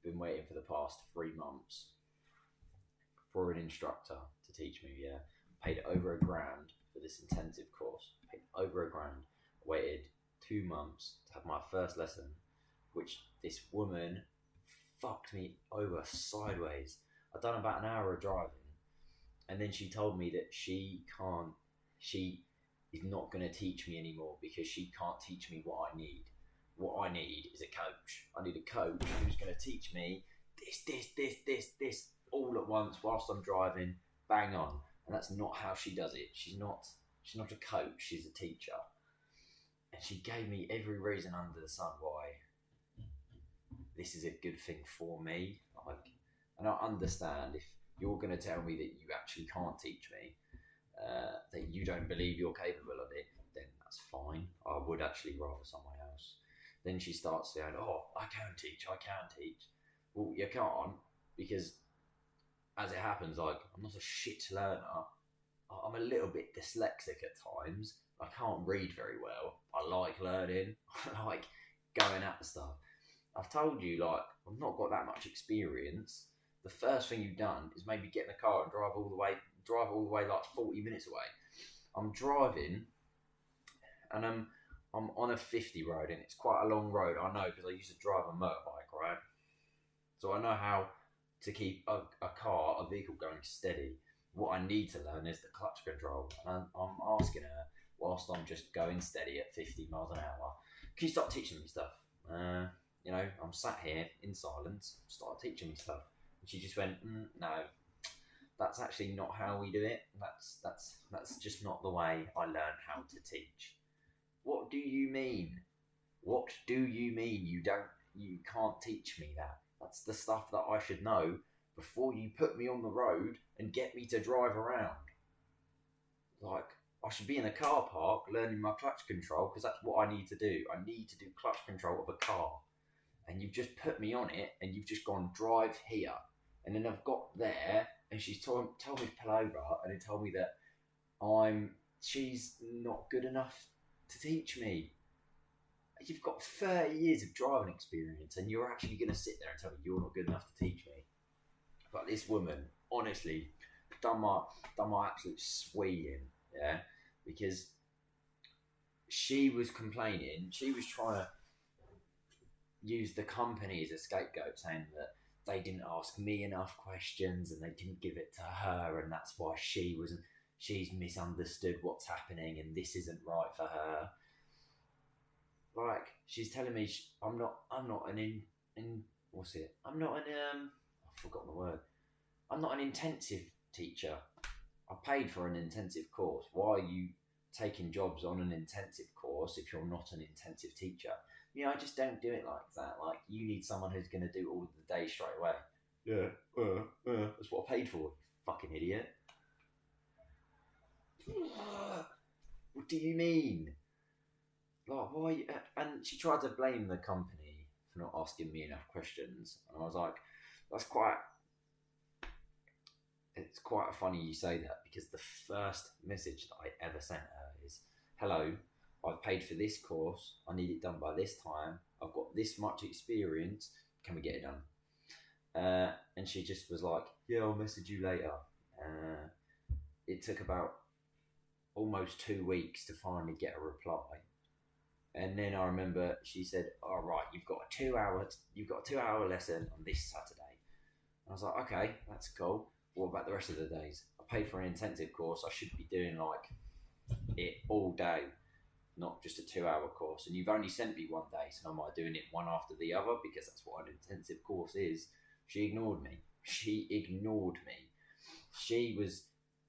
been waiting for the past 3 months for an instructor to teach me. Yeah, paid over £1,000 for this intensive course. Paid over £1,000. Waited 2 months to have my first lesson, which this woman fucked me over sideways. I'd done about an hour of driving, and then she told me that she is not going to teach me anymore because she can't teach me what I need. What I need is a coach. I need a coach who's going to teach me this all at once whilst I'm driving, bang on. And that's not how she does it. She's not a coach, she's a teacher. And she gave me every reason under the sun why this is a good thing for me. And I understand if you're going to tell me that you actually can't teach me, that you don't believe you're capable of it, then that's fine. I would actually rather someone else. Then she starts saying, oh, I can teach. Well, you can't, because as it happens, I'm not a shit learner. I'm a little bit dyslexic at times. I can't read very well. I like learning. I like going at the stuff. I've told you, I've not got that much experience. The first thing you've done is maybe get in the car and drive all the way 40 minutes away. I'm driving, and I'm on a 50 road, and it's quite a long road. I know, because I used to drive a motorbike, right? So I know how to keep a vehicle going steady. What I need to learn is the clutch control. And I'm asking her, whilst I'm just going steady at 50 miles an hour, can you start teaching me stuff? I'm sat here in silence, start teaching me stuff. And she just went, no, that's actually not how we do it. That's just not the way I learn how to teach. What do you mean? What do you mean you can't teach me that? That's the stuff that I should know before you put me on the road and get me to drive around. I should be in a car park learning my clutch control, because that's what I need to do. I need to do clutch control of a car. And you've just put me on it, and you've just gone, drive here. And then I've got there, and she's told me to pull over, and then told me that she's not good enough to teach me. You've got 30 years of driving experience, and you're actually going to sit there and tell me you're not good enough to teach me. But this woman, honestly, done my absolute sweeting, yeah, because she was complaining. She was trying to use the company as a scapegoat, saying that they didn't ask me enough questions and they didn't give it to her, and that's why she's misunderstood what's happening, and this isn't right for her. She's telling me I'm not an intensive teacher. I paid for an intensive course. Why are you taking jobs on an intensive course if you're not an intensive teacher? I just don't do it like that. You need someone who's going to do all of the day straight away. Yeah, that's what I paid for, you fucking idiot. What do you mean? Why? And she tried to blame the company for not asking me enough questions. And I was like, it's quite funny you say that, because the first message that I ever sent her is, hello, I've paid for this course, I need it done by this time, I've got this much experience, can we get it done? And she just was like, yeah, I'll message you later. It took about almost 2 weeks to finally get a reply. And then I remember she said, all right, you've got a 2-hour lesson on this Saturday. And I was like, okay, that's cool. What about the rest of the days? I paid for an intensive course. I should be doing it all day, not just a 2-hour course. And you've only sent me one day, so am I doing it one after the other? Because that's what an intensive course is. She ignored me. She was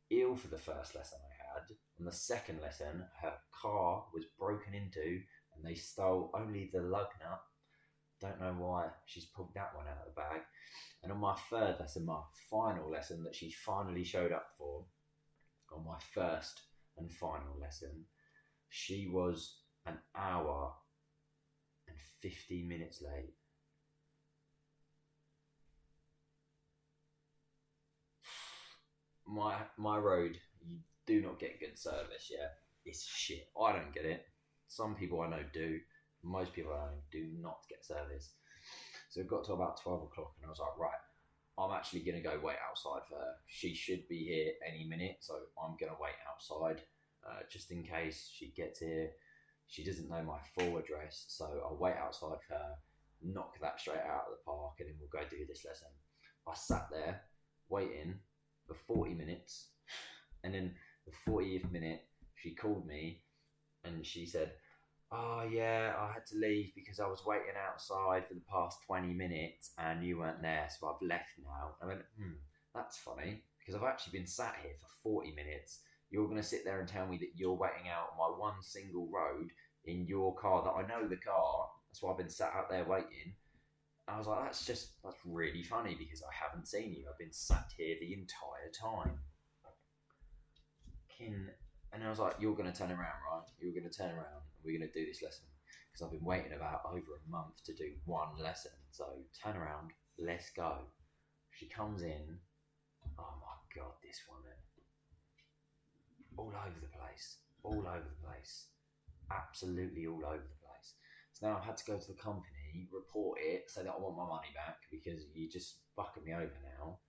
ill for the first lesson I had. On the second lesson, her car was broken into, and they stole only the lug nut. Don't know why she's pulled that one out of the bag. And on my third lesson, my final lesson that she finally showed up for, on my first and final lesson, she was an hour and 15 minutes late. My road, you do not get good service, yeah? It's shit. I don't get it. Some people I know do. Most people I know do not get service. So it got to about 12 o'clock, and I was like, right, I'm actually going to go wait outside for her. She should be here any minute, so I'm going to wait outside just in case she gets here. She doesn't know my full address, so I'll wait outside for her, knock that straight out of the park, and then we'll go do this lesson. I sat there waiting for 40 minutes, and then the 40th minute, she called me and she said, "Oh yeah, I had to leave because I was waiting outside for the past 20 minutes and you weren't there, so I've left now." I went, that's funny because I've actually been sat here for 40 minutes. You're going to sit there and tell me that you're waiting out my one single road in your car that I know the car. That's why I've been sat out there waiting. I was like, that's really funny because I haven't seen you. I've been sat here the entire time. And I was like, you're going to turn around, right? You're going to turn around and we're going to do this lesson. Because I've been waiting about over a month to do one lesson. So turn around, let's go. She comes in. Oh my God, this woman. All over the place. All over the place. Absolutely all over the place. So now I've had to go to the company, report it, say that I want my money back because you're just fucking me over now.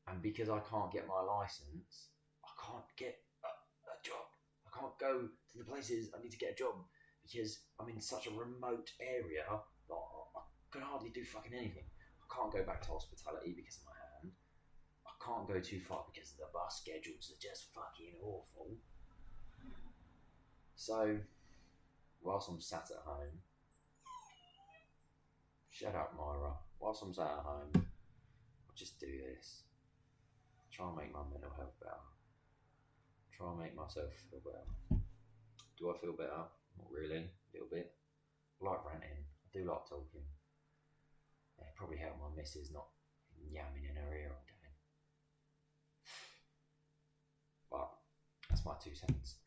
And because I can't get my license, I can't get a job. I can't go to the places I need to get a job because I'm in such a remote area that I can hardly do fucking anything. I can't go back to hospitality because of my hand. I can't go too far because the bus schedules are just fucking awful. So, whilst I'm sat at home, shut up, Myra. Whilst I'm sat at home, I'll just do this. Try and make my mental health better. Try and make myself feel better. Do I feel better? Not really. A little bit. I like ranting. I do like talking. It probably helped my missus not yamming in her ear all day. But that's my 2 cents.